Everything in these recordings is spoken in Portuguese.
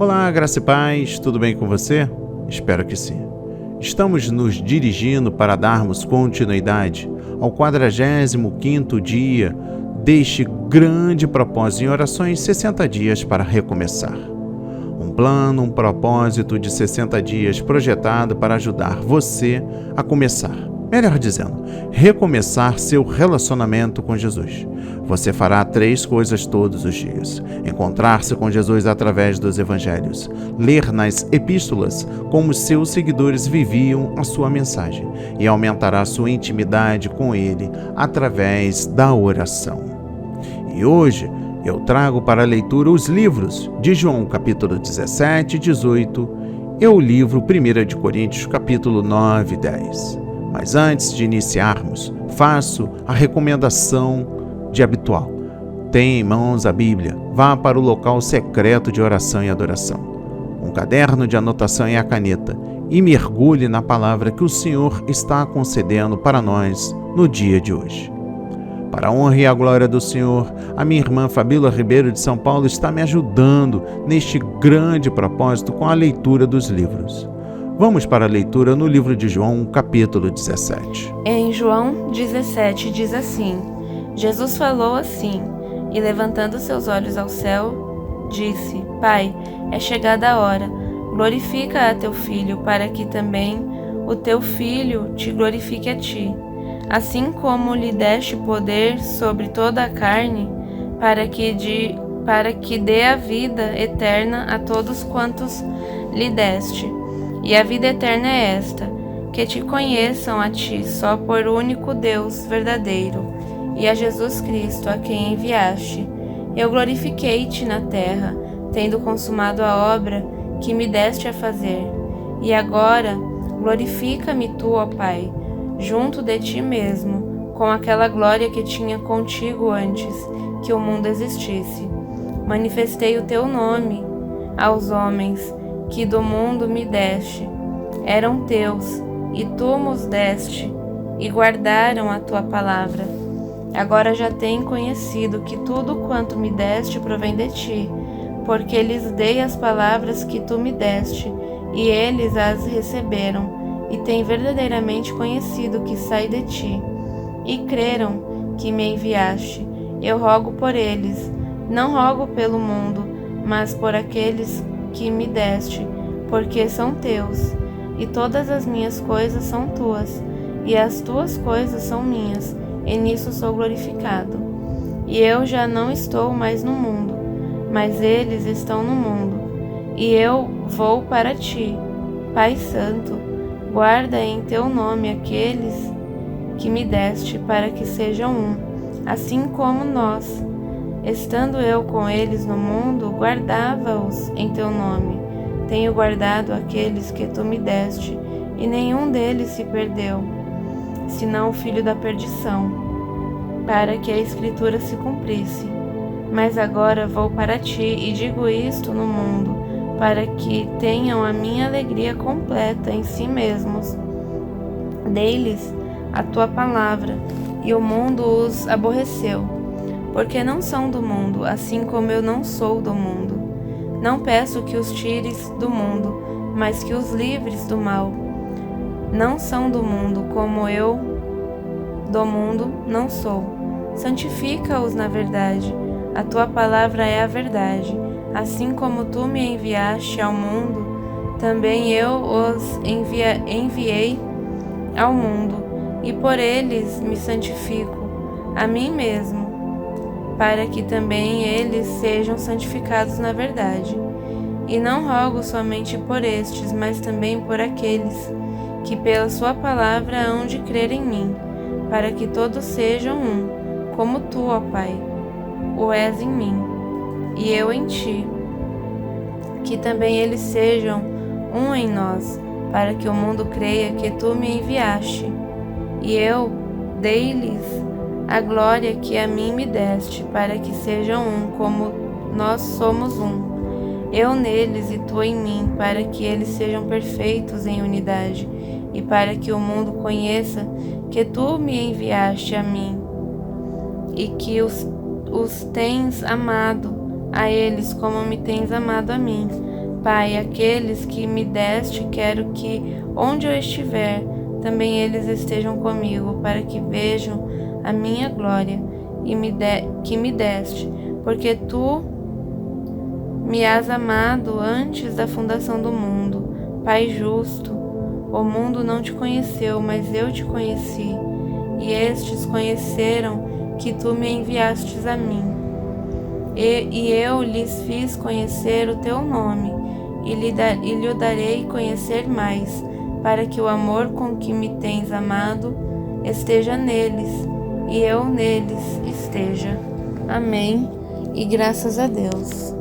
Olá, graça e paz, tudo bem com você? Espero que sim. Estamos nos dirigindo para darmos continuidade ao 45º dia deste grande propósito em orações 60 dias para recomeçar. Um plano, um propósito de 60 dias projetado para ajudar você a começar. Melhor dizendo, recomeçar seu relacionamento com Jesus. Você fará 3 coisas todos os dias: encontrar-se com Jesus através dos evangelhos, ler nas epístolas como seus seguidores viviam a sua mensagem e aumentará sua intimidade com Ele através da oração. E hoje eu trago para a leitura os livros de João, capítulo 17 e 18, e o livro 1 de Coríntios, capítulo 9 e 10. Mas antes de iniciarmos, faço a recomendação de habitual. Tenha em mãos a Bíblia, vá para o local secreto de oração e adoração, um caderno de anotação e a caneta, e mergulhe na palavra que o Senhor está concedendo para nós no dia de hoje. Para a honra e a glória do Senhor, a minha irmã Fabíola Ribeiro de São Paulo está me ajudando neste grande propósito com a leitura dos livros. Vamos para a leitura no livro de João, capítulo 17. Em João 17 diz assim: Jesus falou assim, e levantando seus olhos ao céu, disse: Pai, é chegada a hora, glorifica a teu Filho, para que também o teu Filho te glorifique a ti. Assim como lhe deste poder sobre toda a carne, para que dê a vida eterna a todos quantos lhe deste. E a vida eterna é esta, que te conheçam a ti só por único Deus verdadeiro, e a Jesus Cristo, a quem enviaste. Eu glorifiquei-te na terra, tendo consumado a obra que me deste a fazer. E agora glorifica-me tu, ó Pai, junto de ti mesmo, com aquela glória que tinha contigo antes que o mundo existisse. Manifestei o teu nome aos homens que do mundo me deste. Eram teus, e tu nos deste, e guardaram a tua palavra. Agora já têm conhecido que tudo quanto me deste provém de ti, porque lhes dei as palavras que tu me deste, e eles as receberam, e têm verdadeiramente conhecido que sai de ti, e creram que me enviaste. Eu rogo por eles, não rogo pelo mundo, mas por aqueles que me deste, porque são teus, e todas as minhas coisas são tuas, e as tuas coisas são minhas, e nisso sou glorificado. E eu já não estou mais no mundo, mas eles estão no mundo, e eu vou para ti. Pai Santo, guarda em teu nome aqueles que me deste, para que sejam um, assim como nós. Estando eu com eles no mundo, guardava-os em teu nome. Tenho guardado aqueles que tu me deste, e nenhum deles se perdeu, senão o filho da perdição, para que a Escritura se cumprisse. Mas agora vou para ti, e digo isto no mundo, para que tenham a minha alegria completa em si mesmos. Dei-lhes a tua palavra, e o mundo os aborreceu, porque não são do mundo, assim como eu não sou do mundo. Não peço que os tires do mundo, mas que os livres do mal. Não são do mundo, como eu do mundo não sou. Santifica-os na verdade. A tua palavra é a verdade. Assim como tu me enviaste ao mundo, também eu os enviei ao mundo, e por eles me santifico a mim mesmo, para que também eles sejam santificados na verdade. E não rogo somente por estes, mas também por aqueles que pela sua palavra hão de crer em mim, para que todos sejam um, como tu, ó Pai, o és em mim, e eu em ti, que também eles sejam um em nós, para que o mundo creia que tu me enviaste. E eu dei-lhes a glória que a mim me deste, para que sejam um, como nós somos um. Eu neles e tu em mim, para que eles sejam perfeitos em unidade, e para que o mundo conheça que tu me enviaste a mim, e que os tens amado a eles como me tens amado a mim. Pai, aqueles que me deste, quero que, onde eu estiver, também eles estejam comigo, para que vejam a minha glória que me deste, porque tu me has amado antes da fundação do mundo. Pai justo, o mundo não te conheceu, mas eu te conheci, e estes conheceram que tu me enviastes a mim. E eu lhes fiz conhecer o teu nome, e lhe o darei conhecer mais, para que o amor com que me tens amado esteja neles, e eu neles esteja. Amém. E graças a Deus.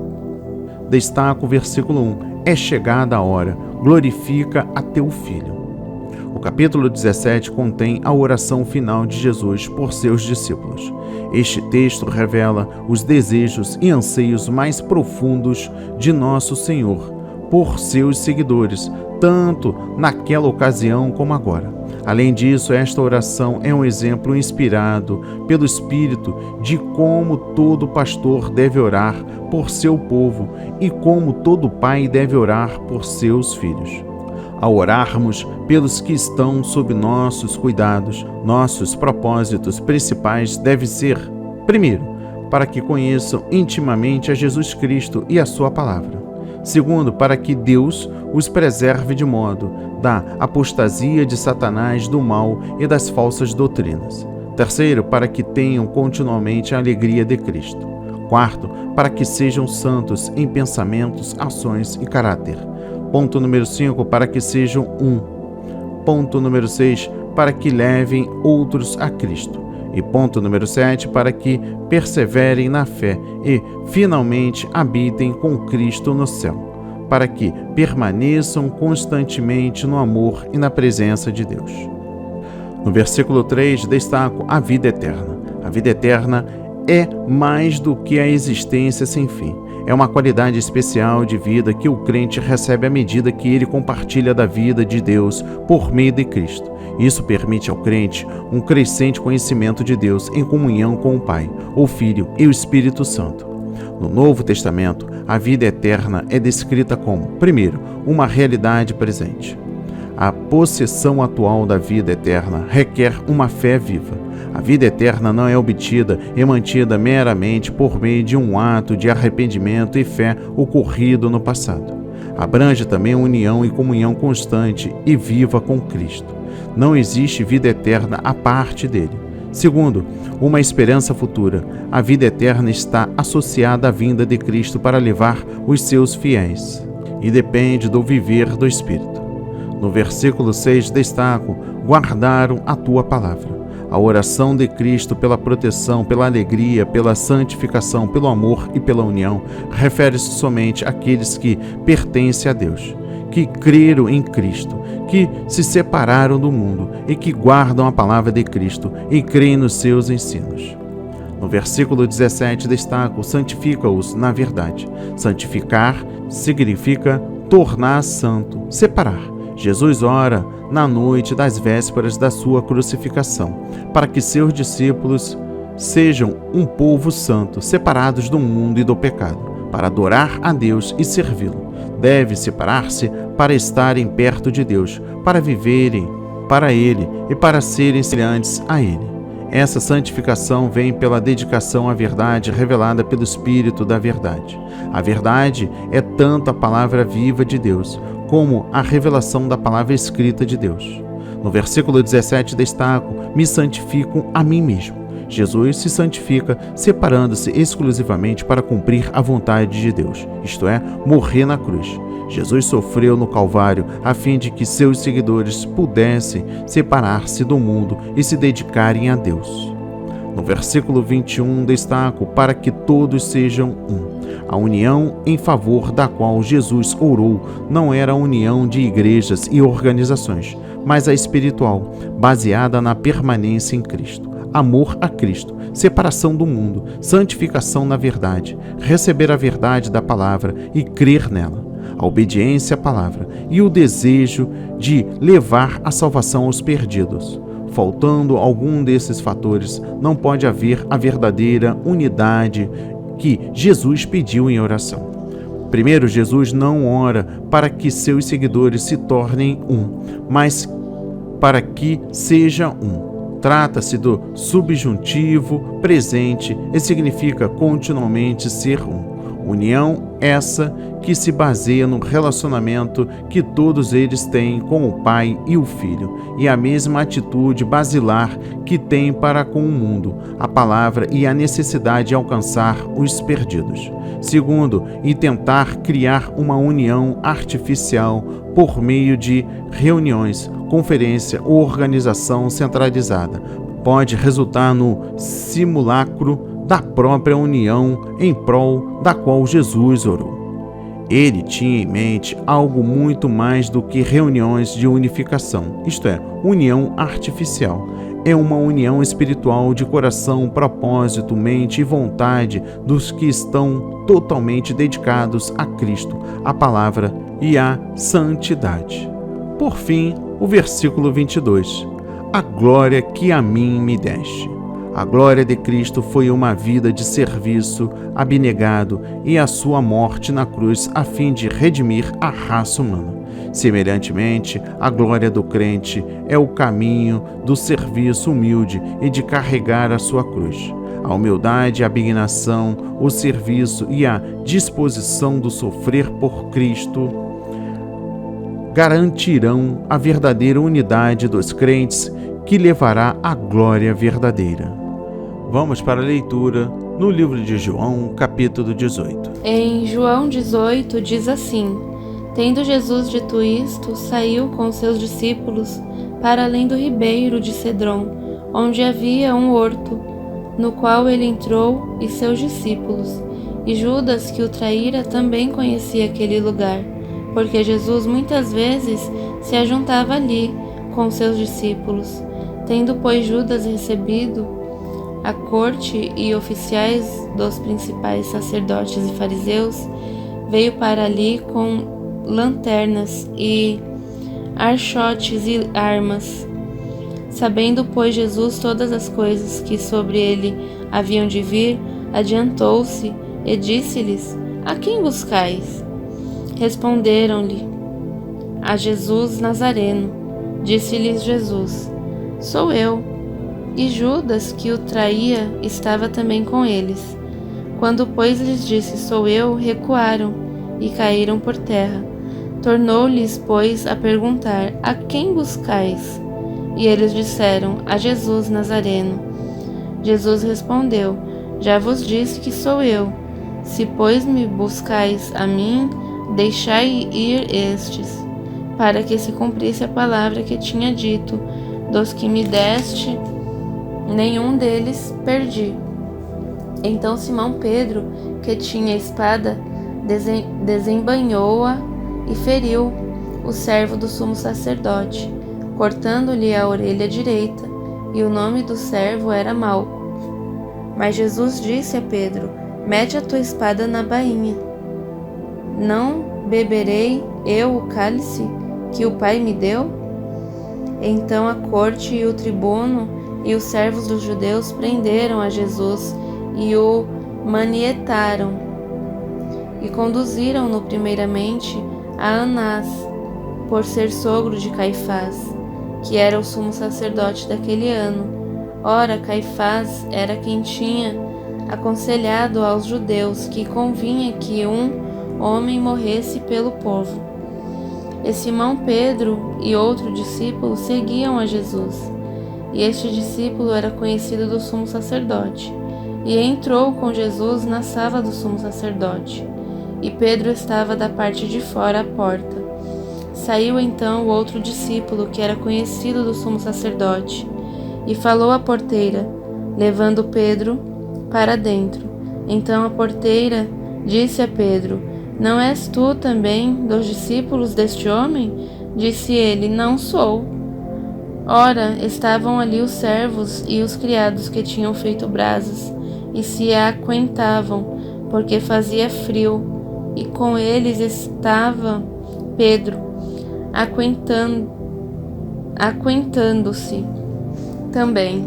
Destaca o versículo 1. É chegada a hora, glorifica a teu filho. O capítulo 17 contém a oração final de Jesus por seus discípulos. Este texto revela os desejos e anseios mais profundos de nosso Senhor por seus seguidores, tanto naquela ocasião como agora. Além disso, esta oração é um exemplo inspirado pelo Espírito de como todo pastor deve orar por seu povo e como todo pai deve orar por seus filhos. Ao orarmos pelos que estão sob nossos cuidados, nossos propósitos principais devem ser, primeiro, para que conheçam intimamente a Jesus Cristo e a sua palavra. Segundo, para que Deus os preserve de modo da apostasia de Satanás, do mal e das falsas doutrinas. Terceiro, para que tenham continuamente a alegria de Cristo. Quarto, para que sejam santos em pensamentos, ações e caráter. Ponto número 5, para que sejam um. Ponto número 6, para que levem outros a Cristo. E ponto número 7, para que perseverem na fé e, finalmente, habitem com Cristo no céu, para que permaneçam constantemente no amor e na presença de Deus. No versículo 3, destaco a vida eterna. A vida eterna é mais do que a existência sem fim. É uma qualidade especial de vida que o crente recebe à medida que ele compartilha da vida de Deus por meio de Cristo. Isso permite ao crente um crescente conhecimento de Deus em comunhão com o Pai, o Filho e o Espírito Santo. No Novo Testamento, a vida eterna é descrita como, primeiro, uma realidade presente. A possessão atual da vida eterna requer uma fé viva. A vida eterna não é obtida e mantida meramente por meio de um ato de arrependimento e fé ocorrido no passado. Abrange também a união e comunhão constante e viva com Cristo. Não existe vida eterna à parte dele. Segundo, uma esperança futura. A vida eterna está associada à vinda de Cristo para levar os seus fiéis e depende do viver do Espírito. No versículo 6, destaco: guardaram a tua palavra. A oração de Cristo pela proteção, pela alegria, pela santificação, pelo amor e pela união refere-se somente àqueles que pertencem a Deus, que creram em Cristo, que se separaram do mundo e que guardam a palavra de Cristo e creem nos seus ensinos. No versículo 17, destaco: santifica-os na verdade. Santificar significa tornar santo, separar. Jesus ora na noite das vésperas da sua crucificação, para que seus discípulos sejam um povo santo, separados do mundo e do pecado, para adorar a Deus e servi-lo. Deve separar-se para estarem perto de Deus, para viverem para Ele e para serem semelhantes a Ele. Essa santificação vem pela dedicação à verdade revelada pelo Espírito da verdade. A verdade é tanto a palavra viva de Deus, como a revelação da palavra escrita de Deus. No versículo 17 destaco: me santifico a mim mesmo. Jesus se santifica separando-se exclusivamente para cumprir a vontade de Deus, isto é, morrer na cruz. Jesus sofreu no Calvário a fim de que seus seguidores pudessem separar-se do mundo e se dedicarem a Deus. No versículo 21 destaco: para que todos sejam um. A união em favor da qual Jesus orou não era a união de igrejas e organizações, mas a espiritual, baseada na permanência em Cristo. Amor a Cristo, separação do mundo, santificação na verdade, receber a verdade da palavra e crer nela, a obediência à palavra e o desejo de levar a salvação aos perdidos. Faltando algum desses fatores, não pode haver a verdadeira unidade que Jesus pediu em oração. Primeiro, Jesus não ora para que seus seguidores se tornem um, mas para que seja um. Trata-se do subjuntivo presente e significa continuamente ser um. União essa que se baseia no relacionamento que todos eles têm com o Pai e o Filho, e a mesma atitude basilar que têm para com o mundo, a palavra e a necessidade de alcançar os perdidos. Segundo, e tentar criar uma união artificial por meio de reuniões, conferência ou organização centralizada. Pode resultar no simulacro da própria união em prol da qual Jesus orou. Ele tinha em mente algo muito mais do que reuniões de unificação, isto é, união artificial. É uma união espiritual de coração, propósito, mente e vontade dos que estão totalmente dedicados a Cristo, a palavra e à santidade. Por fim, o versículo 22. A glória que a mim me deste. A glória de Cristo foi uma vida de serviço abnegado e a sua morte na cruz a fim de redimir a raça humana. Semelhantemente, a glória do crente é o caminho do serviço humilde e de carregar a sua cruz. A humildade, a abnegação, o serviço e a disposição do sofrer por Cristo garantirão a verdadeira unidade dos crentes que levará à glória verdadeira. Vamos para a leitura no livro de João, capítulo 18. Em João 18 diz assim: Tendo Jesus dito isto, saiu com seus discípulos para além do ribeiro de Cedron, onde havia um horto, no qual ele entrou e seus discípulos. E Judas, que o traíra, também conhecia aquele lugar, porque Jesus muitas vezes se ajuntava ali com seus discípulos. Tendo, pois, Judas recebido a corte e oficiais dos principais sacerdotes e fariseus, veio para ali com lanternas e archotes e armas. Sabendo, pois, Jesus todas as coisas que sobre ele haviam de vir, adiantou-se e disse-lhes: A quem buscais? Responderam-lhe: A Jesus Nazareno. Disse-lhes Jesus: Sou eu. E Judas, que o traía, estava também com eles. Quando, pois, lhes disse: Sou eu, recuaram e caíram por terra. Tornou-lhes, pois, a perguntar: A quem buscais? E eles disseram: A Jesus Nazareno. Jesus respondeu: Já vos disse que sou eu. Se, pois, me buscais a mim, deixai ir estes, para que se cumprisse a palavra que tinha dito: Dos que me deste, nenhum deles perdi. Então Simão Pedro, que tinha espada, desembainhou-a e feriu o servo do sumo sacerdote, cortando-lhe a orelha direita, e o nome do servo era Malco. Mas Jesus disse a Pedro: Mete a tua espada na bainha. Não beberei eu o cálice que o Pai me deu? Então a corte e o tribuno e os servos dos judeus prenderam a Jesus e o manietaram, e conduziram-no primeiramente a Anás, por ser sogro de Caifás, que era o sumo sacerdote daquele ano. Ora, Caifás era quem tinha aconselhado aos judeus que convinha que um homem morresse pelo povo. E Simão Pedro e outro discípulo seguiam a Jesus. E este discípulo era conhecido do sumo sacerdote, e entrou com Jesus na sala do sumo sacerdote. E Pedro estava da parte de fora à porta. Saiu então o outro discípulo, que era conhecido do sumo sacerdote, e falou à porteira, levando Pedro para dentro. Então a porteira disse a Pedro: Não és tu também dos discípulos deste homem? Disse ele: Não sou. Ora, estavam ali os servos e os criados que tinham feito brasas, e se aquentavam, porque fazia frio, e com eles estava Pedro, aquentando-se também.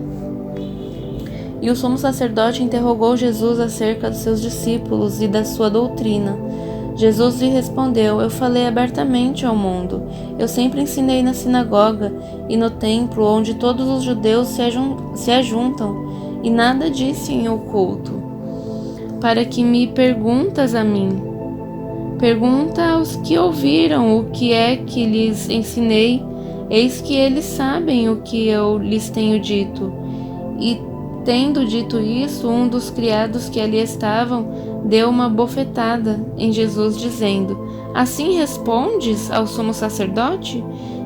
E o sumo sacerdote interrogou Jesus acerca dos seus discípulos e da sua doutrina. Jesus lhe respondeu: Eu falei abertamente ao mundo. Eu sempre ensinei na sinagoga e no templo, onde todos os judeus se ajuntam, e nada disse em oculto. Para que me perguntas a mim? Pergunta aos que ouviram o que é que lhes ensinei. Eis que eles sabem o que eu lhes tenho dito. E, tendo dito isso, um dos criados que ali estavam deu uma bofetada em Jesus, dizendo: Assim respondes ao sumo sacerdote?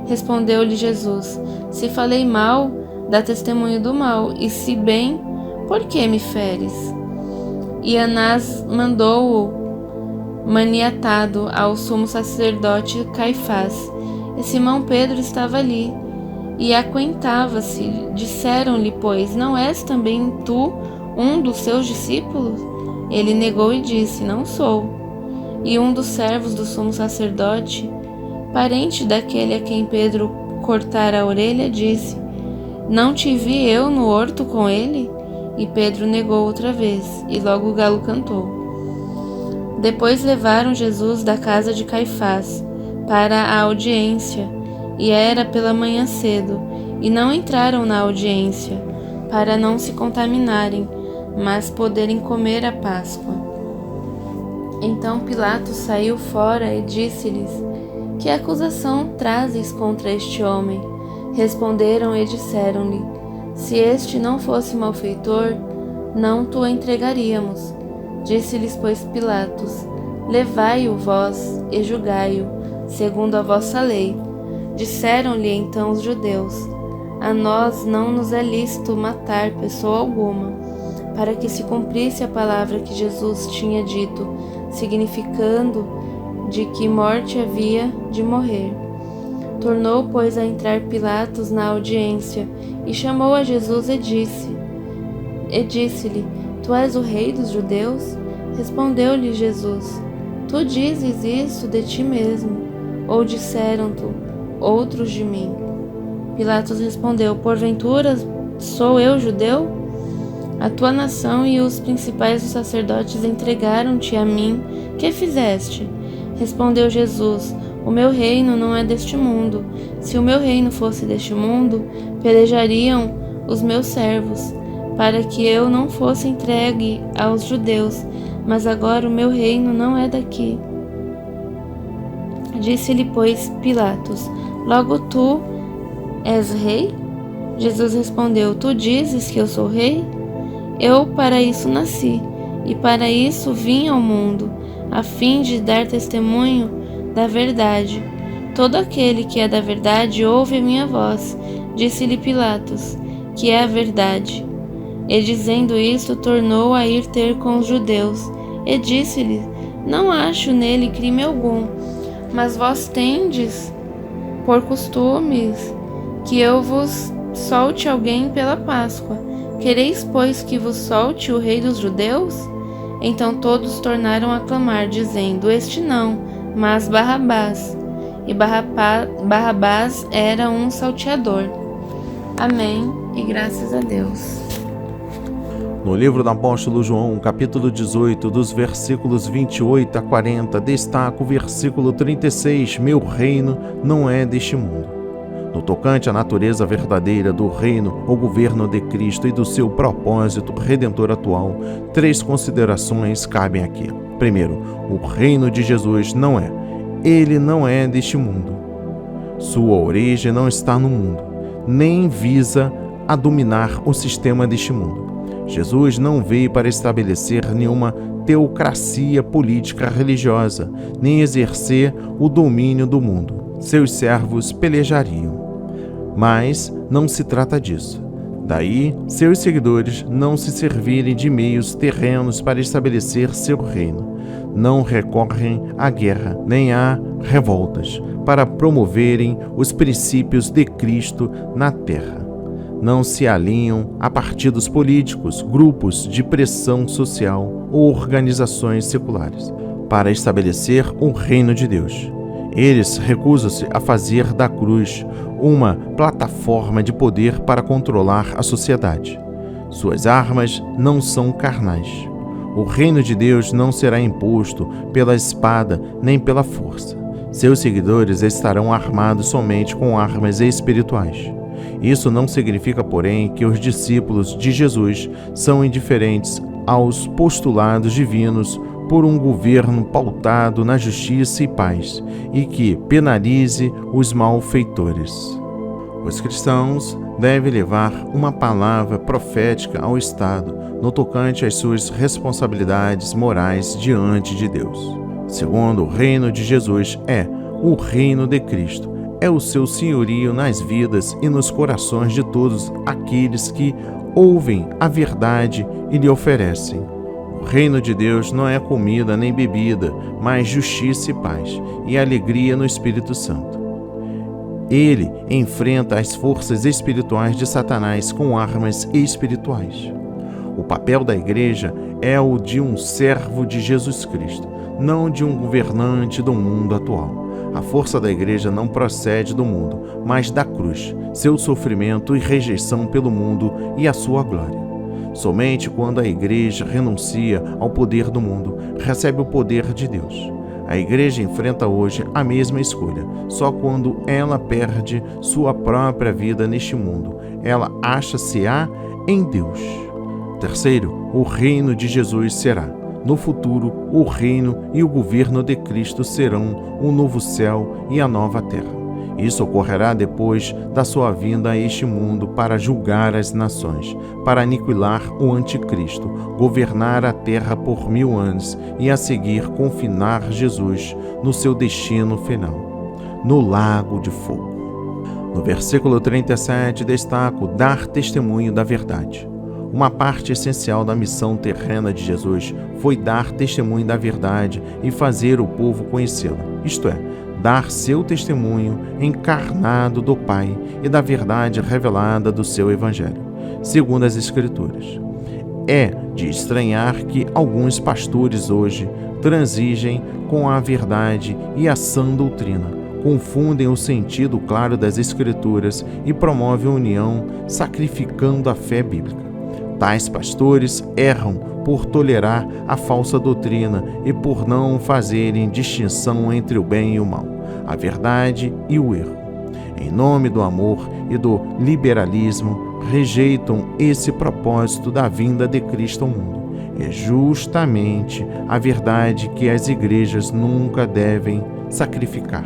Respondeu-lhe Jesus: Se falei mal, dá testemunho do mal, e se bem, por que me feres? E Anás mandou-o maniatado ao sumo sacerdote Caifás. E Simão Pedro estava ali, e aquentava-se. Disseram-lhe, pois, não és também tu um dos seus discípulos? Ele negou e disse: Não sou. E um dos servos do sumo sacerdote, parente daquele a quem Pedro cortara a orelha, disse: Não te vi eu no horto com ele? E Pedro negou outra vez, e logo o galo cantou. Depois levaram Jesus da casa de Caifás para a audiência, e era pela manhã cedo, e não entraram na audiência, para não se contaminarem, mas poderem comer a Páscoa. Então Pilatos saiu fora e disse-lhes: Que acusação trazes contra este homem? Responderam e disseram-lhe: Se este não fosse malfeitor, não te o entregaríamos. Disse-lhes, pois, Pilatos: Levai-o vós e julgai-o, segundo a vossa lei. Disseram-lhe então os judeus: A nós não nos é lícito matar pessoa alguma, para que se cumprisse a palavra que Jesus tinha dito, significando de que morte havia de morrer. Tornou, pois, a entrar Pilatos na audiência, e chamou a Jesus e disse-lhe: Tu és o rei dos judeus? Respondeu-lhe Jesus: Tu dizes isso de ti mesmo, ou disseram-te outros de mim? Pilatos respondeu: Porventura sou eu judeu? A tua nação e os principais dos sacerdotes entregaram-te a mim. Que fizeste? Respondeu Jesus: O meu reino não é deste mundo. Se o meu reino fosse deste mundo, pelejariam os meus servos, para que eu não fosse entregue aos judeus, mas agora o meu reino não é daqui. Disse-lhe, pois, Pilatos: Logo tu és rei? Jesus respondeu: Tu dizes que eu sou rei? Eu para isso nasci, e para isso vim ao mundo, a fim de dar testemunho da verdade. Todo aquele que é da verdade ouve a minha voz. Disse-lhe Pilatos: Que é a verdade? E dizendo isto, tornou a ir ter com os judeus, e disse-lhe: Não acho nele crime algum, mas vós tendes por costumes que eu vos solte alguém pela Páscoa. Quereis, pois, que vos solte o rei dos judeus? Então todos tornaram a clamar, dizendo: Este não, mas Barrabás. E Barrabás era um salteador. Amém, e graças a Deus. No livro do apóstolo João, capítulo 18, dos versículos 28 a 40, destaca o versículo 36, Meu reino não é deste mundo. No tocante à natureza verdadeira do reino ou governo de Cristo e do seu propósito redentor atual, 3 considerações cabem aqui. Primeiro, o reino de Jesus não é. Ele não é deste mundo. Sua origem não está no mundo, nem visa a dominar o sistema deste mundo. Jesus não veio para estabelecer nenhuma teocracia política religiosa, nem exercer o domínio do mundo. Seus servos pelejariam. Mas não se trata disso. Daí, seus seguidores não se servirem de meios terrenos para estabelecer seu reino. Não recorrem à guerra, nem a revoltas, para promoverem os princípios de Cristo na terra. Não se alinham a partidos políticos, grupos de pressão social ou organizações seculares para estabelecer o reino de Deus. Eles recusam-se a fazer da cruz uma plataforma de poder para controlar a sociedade. Suas armas não são carnais. O reino de Deus não será imposto pela espada nem pela força. Seus seguidores estarão armados somente com armas espirituais. Isso não significa, porém, que os discípulos de Jesus são indiferentes aos postulados divinos por um governo pautado na justiça e paz e que penalize os malfeitores. Os cristãos devem levar uma palavra profética ao Estado no tocante às suas responsabilidades morais diante de Deus. Segundo, o reino de Jesus é o reino de Cristo, é o seu senhorio nas vidas e nos corações de todos aqueles que ouvem a verdade e lhe oferecem. O reino de Deus não é comida nem bebida, mas justiça e paz, e alegria no Espírito Santo. Ele enfrenta as forças espirituais de Satanás com armas espirituais. O papel da igreja é o de um servo de Jesus Cristo, não de um governante do mundo atual. A força da igreja não procede do mundo, mas da cruz, seu sofrimento e rejeição pelo mundo e a sua glória. Somente quando a igreja renuncia ao poder do mundo, recebe o poder de Deus. A igreja enfrenta hoje a mesma escolha. Só quando ela perde sua própria vida neste mundo, ela acha-se-á em Deus. Terceiro, o reino de Jesus será. No futuro, o reino e o governo de Cristo serão o novo céu e a nova terra. Isso ocorrerá depois da sua vinda a este mundo para julgar as nações, para aniquilar o anticristo, governar a terra por 1000 anos e a seguir confinar Jesus no seu destino final, no lago de fogo. No versículo 37 destaco dar testemunho da verdade. Uma parte essencial da missão terrena de Jesus foi dar testemunho da verdade e fazer o povo conhecê-la, isto é, dar seu testemunho encarnado do Pai e da verdade revelada do seu Evangelho, segundo as Escrituras. É de estranhar que alguns pastores hoje transigem com a verdade e a sã doutrina, confundem o sentido claro das Escrituras e promovem a união sacrificando a fé bíblica. Tais pastores erram por tolerar a falsa doutrina e por não fazerem distinção entre o bem e o mal, a verdade e o erro. Em nome do amor e do liberalismo, rejeitam esse propósito da vinda de Cristo ao mundo. É justamente a verdade que as igrejas nunca devem sacrificar.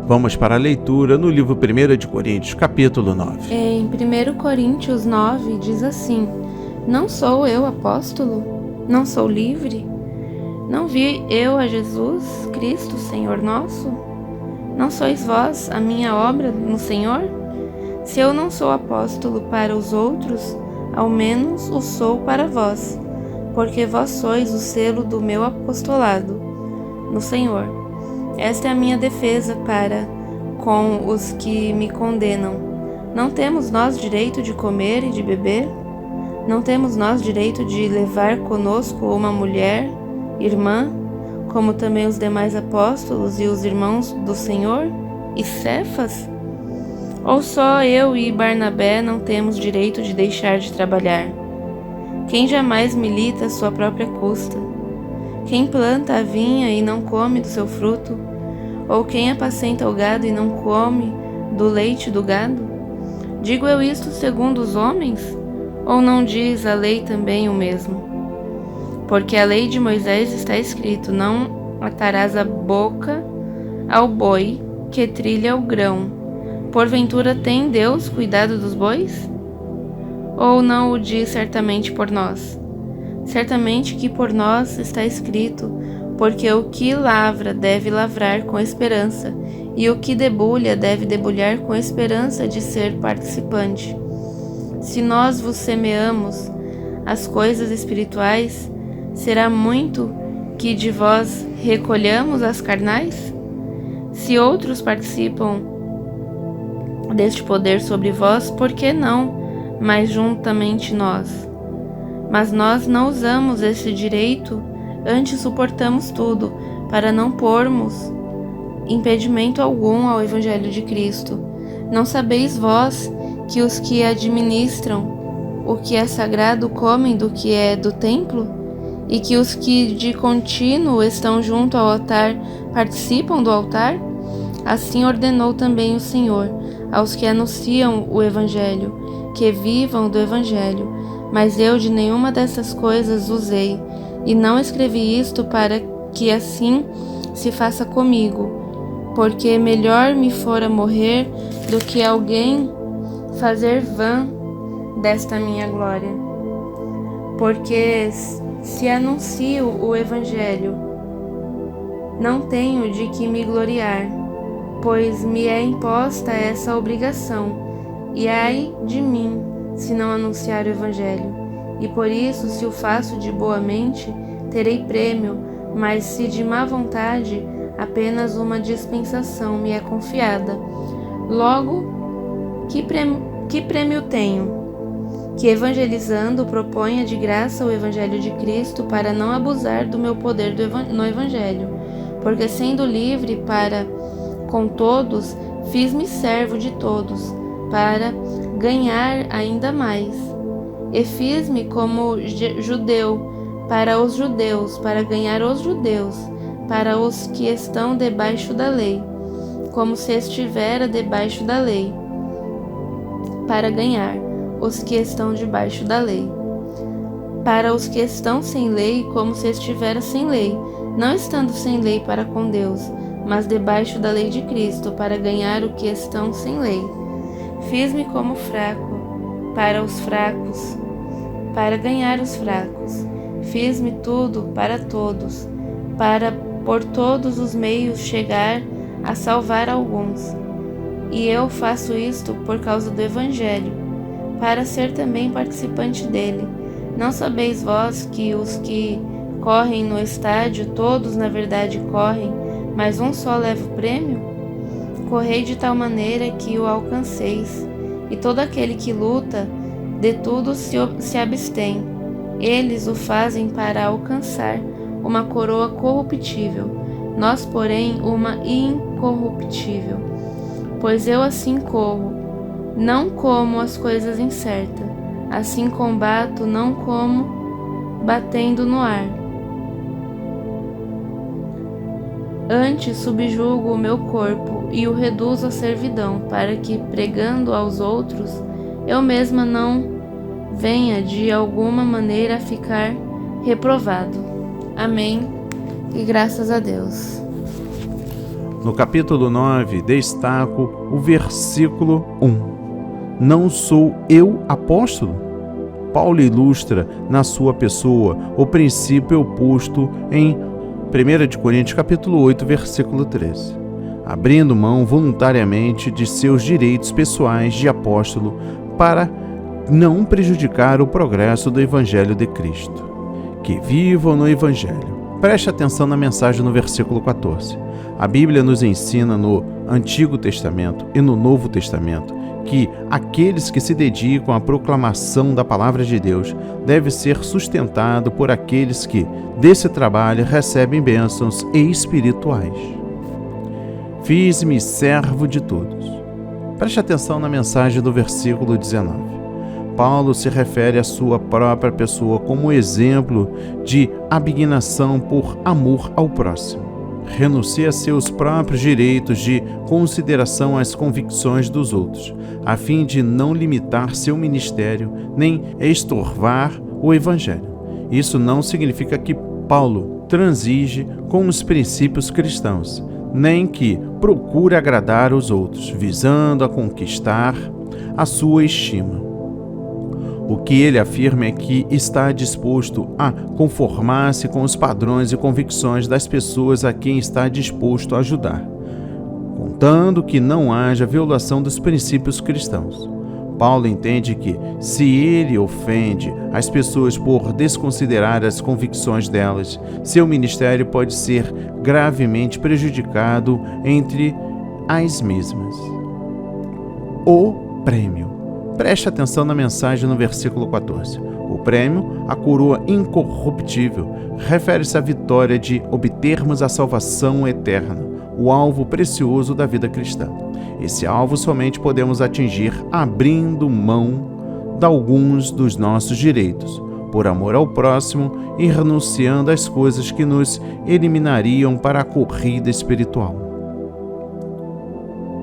Vamos para a leitura no livro 1 de Coríntios, capítulo 9. Em 1 Coríntios 9 diz assim: Não sou eu apóstolo? Não sou livre? Não vi eu a Jesus Cristo, Senhor nosso? Não sois vós a minha obra no Senhor? Se eu não sou apóstolo para os outros, ao menos o sou para vós, porque vós sois o selo do meu apostolado no Senhor. Esta é a minha defesa para com os que me condenam. Não temos nós direito de comer e de beber? Não temos nós direito de levar conosco uma mulher, irmã, como também os demais apóstolos e os irmãos do Senhor? E Cefas? Ou só eu e Barnabé não temos direito de deixar de trabalhar? Quem jamais milita à sua própria custa? Quem planta a vinha e não come do seu fruto? Ou quem apacenta o gado e não come do leite do gado? Digo eu isto segundo os homens? Ou não diz a lei também o mesmo? Porque a lei de Moisés está escrito: não atarás a boca ao boi que trilha o grão. Porventura tem Deus cuidado dos bois? Ou não o diz certamente por nós? Certamente que por nós está escrito: porque o que lavra deve lavrar com esperança, e o que debulha deve debulhar com esperança de ser participante. Se nós vos semeamos as coisas espirituais, será muito que de vós recolhamos as carnais? Se outros participam deste poder sobre vós, por que não, mas juntamente nós? Mas nós não usamos esse direito, antes suportamos tudo, para não pormos impedimento algum ao Evangelho de Cristo. Não sabeis vós que os que administram o que é sagrado comem do que é do templo, e que os que de contínuo estão junto ao altar participam do altar? Assim ordenou também o Senhor aos que anunciam o Evangelho, que vivam do Evangelho. Mas eu de nenhuma dessas coisas usei, e não escrevi isto para que assim se faça comigo, porque melhor me fora morrer do que alguém fazer vã desta minha glória. Porque se anuncio o Evangelho, não tenho de que me gloriar, pois me é imposta essa obrigação, e ai de mim se não anunciar o Evangelho. E por isso, se o faço de boa mente, terei prêmio, mas se de má vontade, apenas uma dispensação me é confiada. Logo, que prêmio tenho? Que evangelizando proponha de graça o Evangelho de Cristo para não abusar do meu poder no Evangelho, porque sendo livre para com todos, fiz-me servo de todos, para ganhar ainda mais. E fiz-me como judeu para os judeus, para ganhar os judeus, para os que estão debaixo da lei, como se estivera debaixo da lei, para ganhar os que estão debaixo da lei. Para os que estão sem lei, como se estivera sem lei, não estando sem lei para com Deus, mas debaixo da lei de Cristo, para ganhar o que estão sem lei. Fiz-me como fraco para os fracos, para ganhar os fracos. Fiz-me tudo para todos, para por todos os meios chegar a salvar alguns. E eu faço isto por causa do Evangelho, para ser também participante dele. Não sabeis vós que os que correm no estádio, todos na verdade correm, mas um só leva o prêmio? Correi de tal maneira que o alcanceis, e todo aquele que luta, de tudo se abstém. Eles o fazem para alcançar uma coroa corruptível, nós, porém, uma incorruptível. Pois eu assim corro, não como as coisas incertas, assim combato, não como batendo no ar. Antes subjugo o meu corpo e o reduzo à servidão, para que, pregando aos outros, eu mesma não venha de alguma maneira a ficar reprovado. Amém, e graças a Deus. No capítulo 9, destaco o versículo 1. Não sou eu apóstolo? Paulo ilustra na sua pessoa o princípio oposto em 1 Coríntios capítulo 8, versículo 13. Abrindo mão voluntariamente de seus direitos pessoais de apóstolo para não prejudicar o progresso do Evangelho de Cristo. Que vivam no Evangelho. Preste atenção na mensagem no versículo 14. A Bíblia nos ensina no Antigo Testamento e no Novo Testamento que aqueles que se dedicam à proclamação da palavra de Deus devem ser sustentados por aqueles que, desse trabalho, recebem bênçãos espirituais. Fiz-me servo de todos. Preste atenção na mensagem do versículo 19. Paulo se refere à sua própria pessoa como exemplo de abnegação por amor ao próximo. Renuncia a seus próprios direitos de consideração às convicções dos outros, a fim de não limitar seu ministério nem estorvar o Evangelho. Isso não significa que Paulo transige com os princípios cristãos, nem que procure agradar os outros, visando a conquistar a sua estima. O que ele afirma é que está disposto a conformar-se com os padrões e convicções das pessoas a quem está disposto a ajudar, contanto que não haja violação dos princípios cristãos. Paulo entende que, se ele ofende as pessoas por desconsiderar as convicções delas, seu ministério pode ser gravemente prejudicado entre as mesmas. O prêmio. Preste atenção na mensagem no versículo 14. O prêmio, a coroa incorruptível, refere-se à vitória de obtermos a salvação eterna, o alvo precioso da vida cristã. Esse alvo somente podemos atingir abrindo mão de alguns dos nossos direitos, por amor ao próximo e renunciando às coisas que nos eliminariam para a corrida espiritual.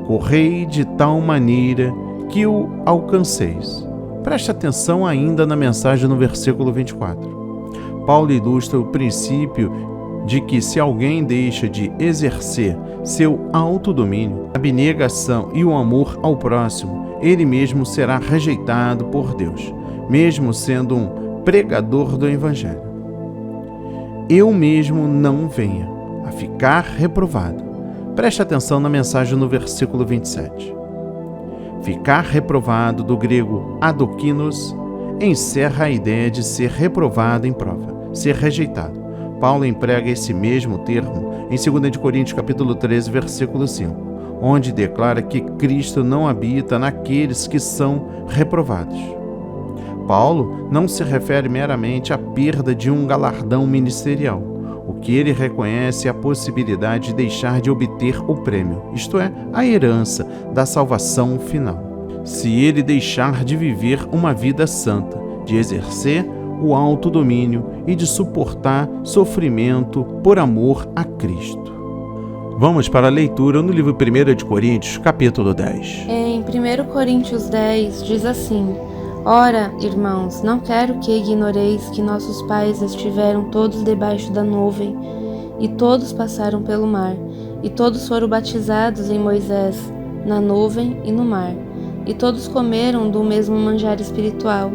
Correi de tal maneira que o alcanceis. Preste atenção ainda na mensagem no versículo 24. Paulo ilustra o princípio de que se alguém deixa de exercer seu autodomínio, abnegação e o amor ao próximo, ele mesmo será rejeitado por Deus, mesmo sendo um pregador do Evangelho. Eu mesmo não venha a ficar reprovado. Preste atenção na mensagem no versículo 27. Ficar reprovado, do grego adokinos, encerra a ideia de ser reprovado em prova, ser rejeitado. Paulo emprega esse mesmo termo em 2 Coríntios capítulo 13, versículo 5, onde declara que Cristo não habita naqueles que são reprovados. Paulo não se refere meramente à perda de um galardão ministerial. O que ele reconhece é a possibilidade de deixar de obter o prêmio, isto é, a herança da salvação final. Se ele deixar de viver uma vida santa, de exercer o autodomínio e de suportar sofrimento por amor a Cristo. Vamos para a leitura no livro 1 de Coríntios, capítulo 10. Em 1 Coríntios 10 diz assim: Ora, irmãos, não quero que ignoreis que nossos pais estiveram todos debaixo da nuvem, e todos passaram pelo mar, e todos foram batizados em Moisés, na nuvem e no mar, e todos comeram do mesmo manjar espiritual,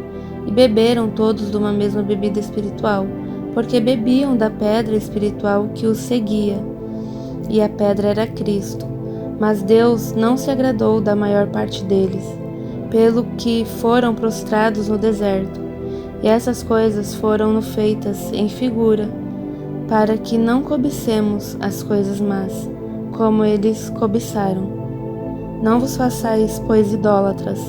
e beberam todos de uma mesma bebida espiritual, porque bebiam da pedra espiritual que os seguia, e a pedra era Cristo. Mas Deus não se agradou da maior parte deles, pelo que foram prostrados no deserto. E essas coisas foram feitas em figura, para que não cobicemos as coisas más, como eles cobiçaram. Não vos façais, pois, idólatras,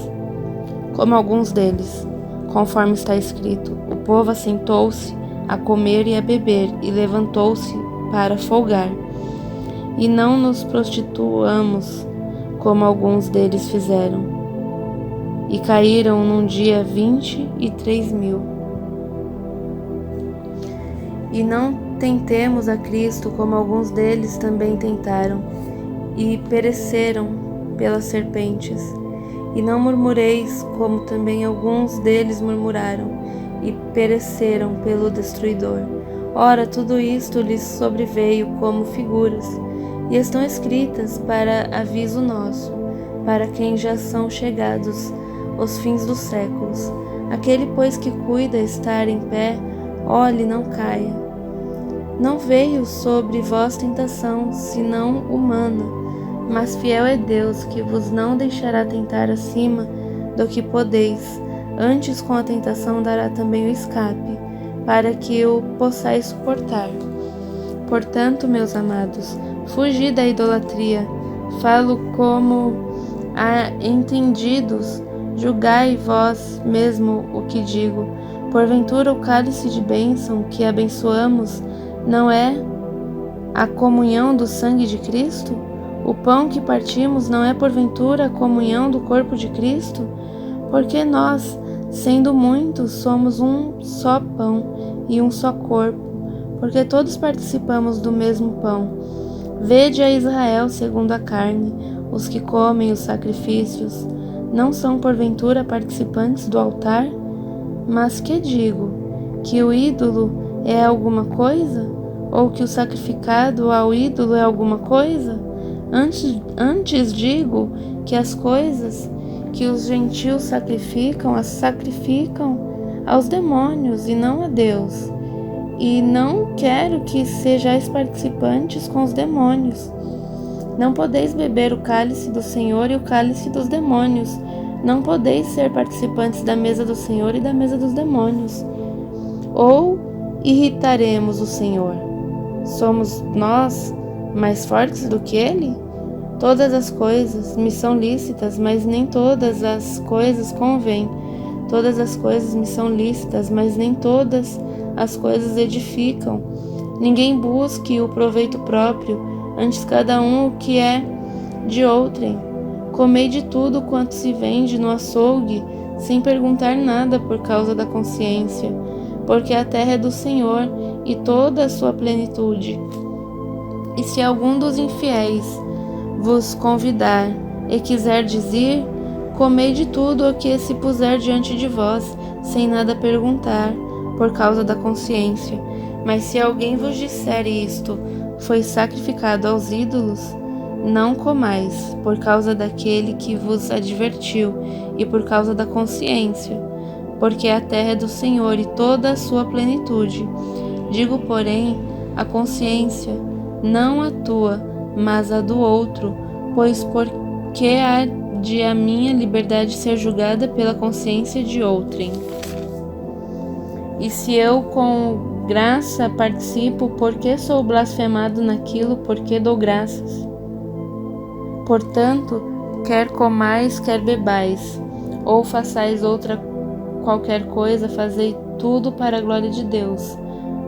como alguns deles. Conforme está escrito, o povo assentou-se a comer e a beber, e levantou-se para folgar. E não nos prostituamos, como alguns deles fizeram. E caíram num dia 23.000. E não tentemos a Cristo, como alguns deles também tentaram, e pereceram pelas serpentes. E não murmureis, como também alguns deles murmuraram, e pereceram pelo destruidor. Ora, tudo isto lhes sobreveio como figuras, e estão escritas para aviso nosso, para quem já são chegados os fins dos séculos. Aquele, pois, que cuida estar em pé, olhe, não caia. Não veio sobre vós tentação, senão humana, mas fiel é Deus, que vos não deixará tentar acima do que podeis. Antes, com a tentação, dará também o escape, para que o possais suportar. Portanto, meus amados, fugi da idolatria. Falo como a entendidos, julgai vós mesmo o que digo. Porventura, o cálice de bênção que abençoamos não é a comunhão do sangue de Cristo? O pão que partimos não é porventura a comunhão do corpo de Cristo? Porque nós, sendo muitos, somos um só pão e um só corpo, porque todos participamos do mesmo pão. Vede a Israel segundo a carne, os que comem os sacrifícios, não são porventura participantes do altar? Mas que digo? Que o ídolo é alguma coisa? Ou que o sacrificado ao ídolo é alguma coisa? Antes digo que as coisas que os gentios sacrificam, as sacrificam aos demônios e não a Deus. E não quero que sejais participantes com os demônios. Não podeis beber o cálice do Senhor e o cálice dos demônios. Não podeis ser participantes da mesa do Senhor e da mesa dos demônios. Ou irritaremos o Senhor? Somos nós mais fortes do que Ele? Todas as coisas me são lícitas, mas nem todas as coisas convêm. Todas as coisas me são lícitas, mas nem todas as coisas edificam. Ninguém busque o proveito próprio, antes cada um o que é de outrem. Comei de tudo quanto se vende no açougue, sem perguntar nada por causa da consciência, porque a terra é do Senhor e toda a sua plenitude. E se algum dos infiéis vos convidar e quiserdes ir, comei de tudo o que se puser diante de vós, sem nada perguntar, por causa da consciência. Mas se alguém vos disser isto, foi sacrificado aos ídolos, não comais, por causa daquele que vos advertiu, e por causa da consciência, porque a terra é do Senhor e toda a sua plenitude. Digo, porém, a consciência, não a tua, mas a do outro, pois porque há de a minha liberdade ser julgada pela consciência de outrem. E se eu com graça participo, porque sou blasfemado naquilo, porque dou graças? Portanto, quer comais, quer bebais, ou façais outra qualquer coisa, fazei tudo para a glória de Deus.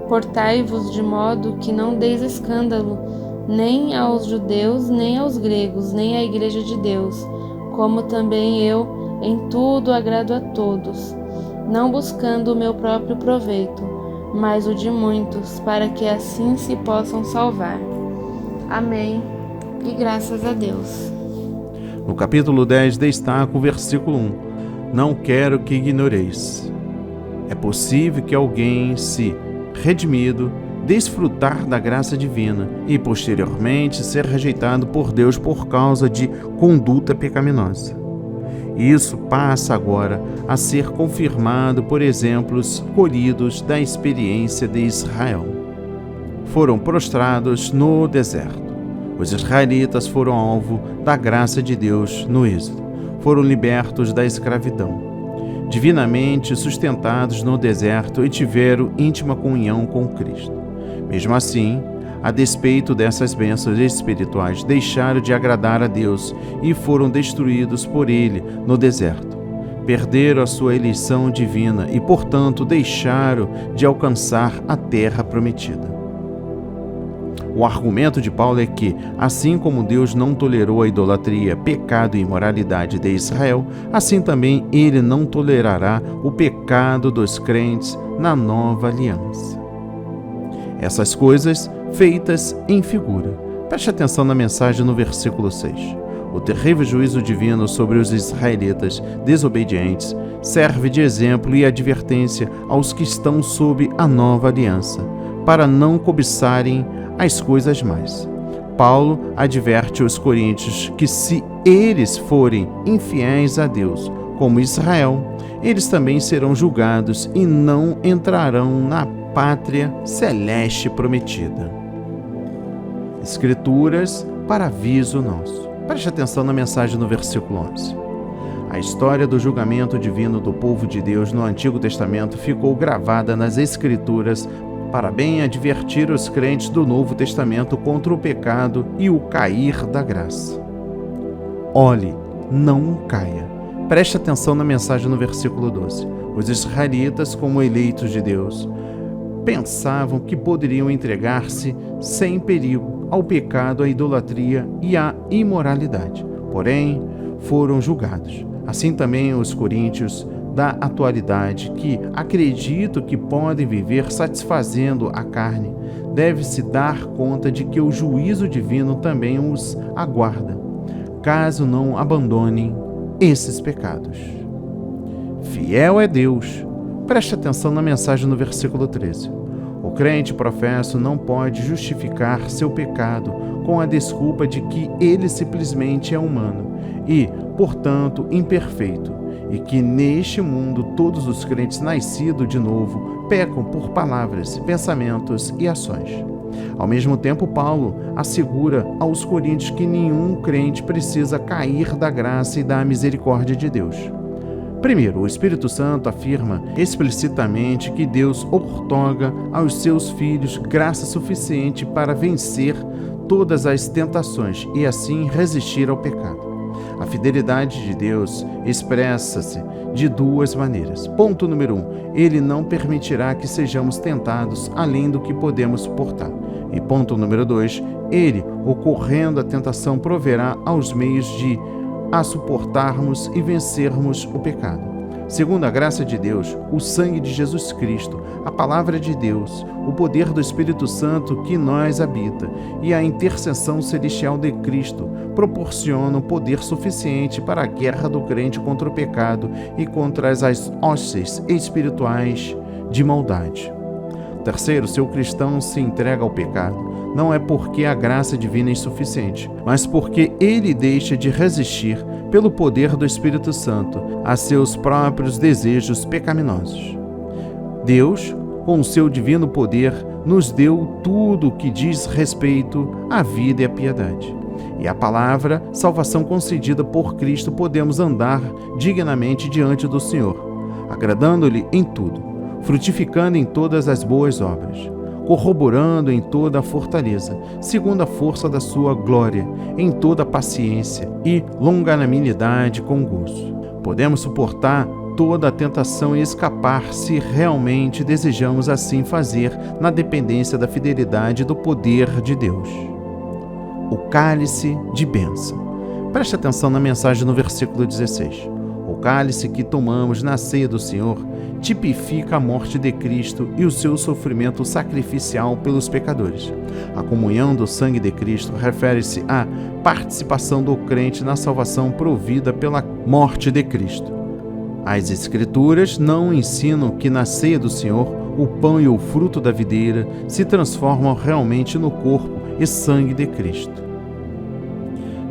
Portai-vos de modo que não deis escândalo, nem aos judeus, nem aos gregos, nem à igreja de Deus, como também eu em tudo agrado a todos, não buscando o meu próprio proveito, mas o de muitos, para que assim se possam salvar. Amém. E graças a Deus. No capítulo 10 destaca o versículo 1. Não quero que ignoreis. É possível que alguém, se redimido, desfrutar da graça divina e posteriormente ser rejeitado por Deus por causa de conduta pecaminosa. Isso passa agora a ser confirmado por exemplos colhidos da experiência de Israel. Foram prostrados no deserto. Os israelitas foram alvo da graça de Deus no êxodo. Foram libertos da escravidão, divinamente sustentados no deserto e tiveram íntima comunhão com Cristo. Mesmo assim, a despeito dessas bênçãos espirituais, deixaram de agradar a Deus e foram destruídos por Ele no deserto. Perderam a sua eleição divina e, portanto, deixaram de alcançar a terra prometida. O argumento de Paulo é que, assim como Deus não tolerou a idolatria, pecado e imoralidade de Israel, assim também Ele não tolerará o pecado dos crentes na nova aliança. Essas coisas feitas em figura. Preste atenção na mensagem no versículo 6. O terrível juízo divino sobre os israelitas desobedientes serve de exemplo e advertência aos que estão sob a nova aliança, para não cobiçarem as coisas mais. Paulo adverte os coríntios que se eles forem infiéis a Deus, como Israel, eles também serão julgados e não entrarão na pátria celeste prometida. Escrituras para aviso nosso. Preste atenção na mensagem no versículo 11. A história do julgamento divino do povo de Deus no Antigo Testamento ficou gravada nas Escrituras para bem advertir os crentes do Novo Testamento contra o pecado e o cair da graça. Olhe, não caia. Preste atenção na mensagem no versículo 12. Os israelitas, como eleitos de Deus, pensavam que poderiam entregar-se sem perigo ao pecado, à idolatria e à imoralidade. Porém, foram julgados. Assim também os coríntios da atualidade, que acreditam que podem viver satisfazendo a carne, deve-se dar conta de que o juízo divino também os aguarda, caso não abandonem esses pecados. Fiel é Deus. Preste atenção na mensagem no versículo 13. O crente professo não pode justificar seu pecado com a desculpa de que ele simplesmente é humano e, portanto, imperfeito, e que neste mundo todos os crentes nascidos de novo pecam por palavras, pensamentos e ações. Ao mesmo tempo, Paulo assegura aos coríntios que nenhum crente precisa cair da graça e da misericórdia de Deus. Primeiro, o Espírito Santo afirma explicitamente que Deus outorga aos seus filhos graça suficiente para vencer todas as tentações e assim resistir ao pecado. A fidelidade de Deus expressa-se de duas maneiras. Ponto número 1. Ele não permitirá que sejamos tentados além do que podemos suportar. E ponto número 2. Ele, ocorrendo a tentação, proverá aos meios de a suportarmos e vencermos o pecado. segundo a graça de Deus, o sangue de Jesus Cristo, a palavra de Deus, o poder do Espírito Santo que em nós habita e a intercessão celestial de Cristo proporcionam poder suficiente para a guerra do crente contra o pecado e contra as hostes espirituais de maldade. Terceiro, se o cristão se entrega ao pecado, não é porque a graça divina é insuficiente, mas porque ele deixa de resistir pelo poder do Espírito Santo a seus próprios desejos pecaminosos. Deus, com o seu divino poder, nos deu tudo o que diz respeito à vida e à piedade. E a palavra, salvação concedida por Cristo, podemos andar dignamente diante do Senhor, agradando-lhe em tudo, frutificando em todas as boas obras, corroborando em toda a fortaleza, segundo a força da sua glória, em toda a paciência e longanimidade com gozo. Podemos suportar toda a tentação e escapar se realmente desejamos assim fazer na dependência da fidelidade e do poder de Deus. O cálice de bênção. Preste atenção na mensagem no versículo 16. O cálice que tomamos na ceia do Senhor tipifica a morte de Cristo e o seu sofrimento sacrificial pelos pecadores. A comunhão do sangue de Cristo refere-se à participação do crente na salvação provida pela morte de Cristo. As Escrituras não ensinam que na ceia do Senhor o pão e o fruto da videira se transformam realmente no corpo e sangue de Cristo.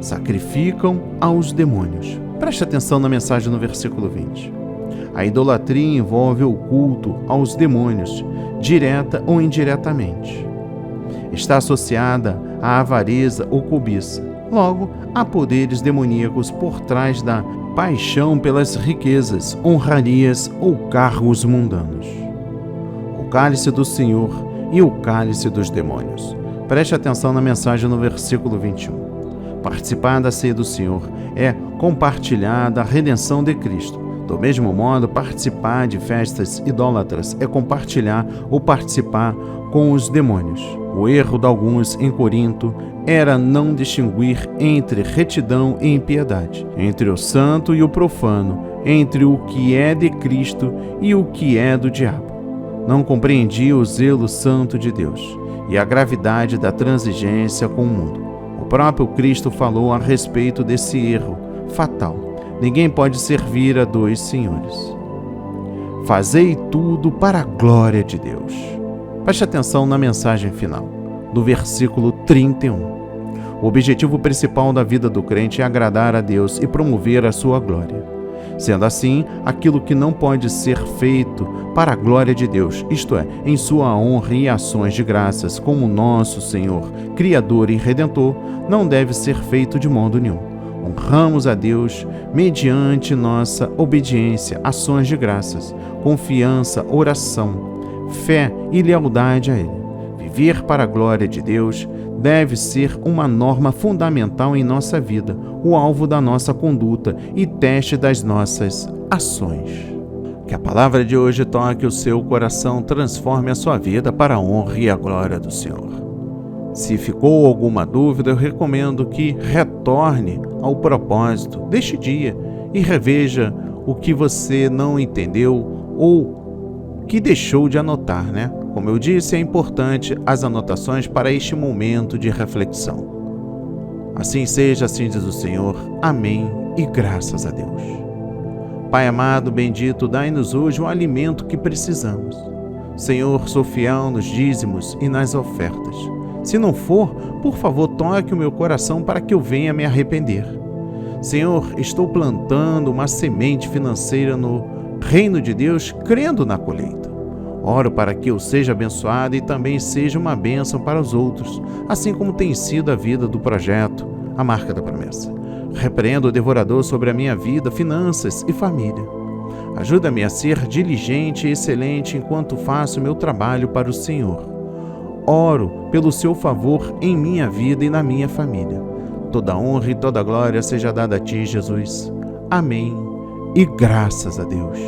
Sacrificam aos demônios. Preste atenção na mensagem no versículo 20. A idolatria envolve o culto aos demônios, direta ou indiretamente. Está associada à avareza ou cobiça. Logo, há poderes demoníacos por trás da paixão pelas riquezas, honrarias ou cargos mundanos. O cálice do Senhor e o cálice dos demônios. Preste atenção na mensagem no versículo 21. Participar da ceia do Senhor é compartilhar da redenção de Cristo. Do mesmo modo, participar de festas idólatras é compartilhar ou participar com os demônios. O erro de alguns em Corinto era não distinguir entre retidão e impiedade, entre o santo e o profano, entre o que é de Cristo e o que é do diabo. Não compreendia o zelo santo de Deus e a gravidade da transigência com o mundo. O próprio Cristo falou a respeito desse erro fatal. Ninguém pode servir a dois senhores. Fazei tudo para a glória de Deus. Preste atenção na mensagem final, do versículo 31. O objetivo principal da vida do crente é agradar a Deus e promover a sua glória. Sendo assim, aquilo que não pode ser feito para a glória de Deus, isto é, em sua honra e ações de graças como nosso Senhor, Criador e Redentor, não deve ser feito de modo nenhum. Honramos a Deus mediante nossa obediência, ações de graças, confiança, oração, fé e lealdade a Ele. Viver para a glória de Deus deve ser uma norma fundamental em nossa vida, o alvo da nossa conduta e teste das nossas ações. Que a palavra de hoje toque o seu coração, transforme a sua vida para a honra e a glória do Senhor. Se ficou alguma dúvida, eu recomendo que retorne ao propósito deste dia e reveja o que você não entendeu ou que deixou de anotar, né? Como eu disse, é importante as anotações para este momento de reflexão. Assim seja, assim diz o Senhor. Amém e graças a Deus. Pai amado, bendito, dai-nos hoje o alimento que precisamos. Senhor, sou fiel nos dízimos e nas ofertas. Se não for, por favor, toque o meu coração para que eu venha me arrepender. Senhor, estou plantando uma semente financeira no reino de Deus, crendo na colheita. Oro para que eu seja abençoado e também seja uma bênção para os outros, assim como tem sido a vida do projeto, a Marca da Promessa. Repreendo o devorador sobre a minha vida, finanças e família. Ajuda-me a ser diligente e excelente enquanto faço meu trabalho para o Senhor. Oro pelo seu favor em minha vida e na minha família. Toda honra e toda glória seja dada a ti, Jesus. Amém e graças a Deus.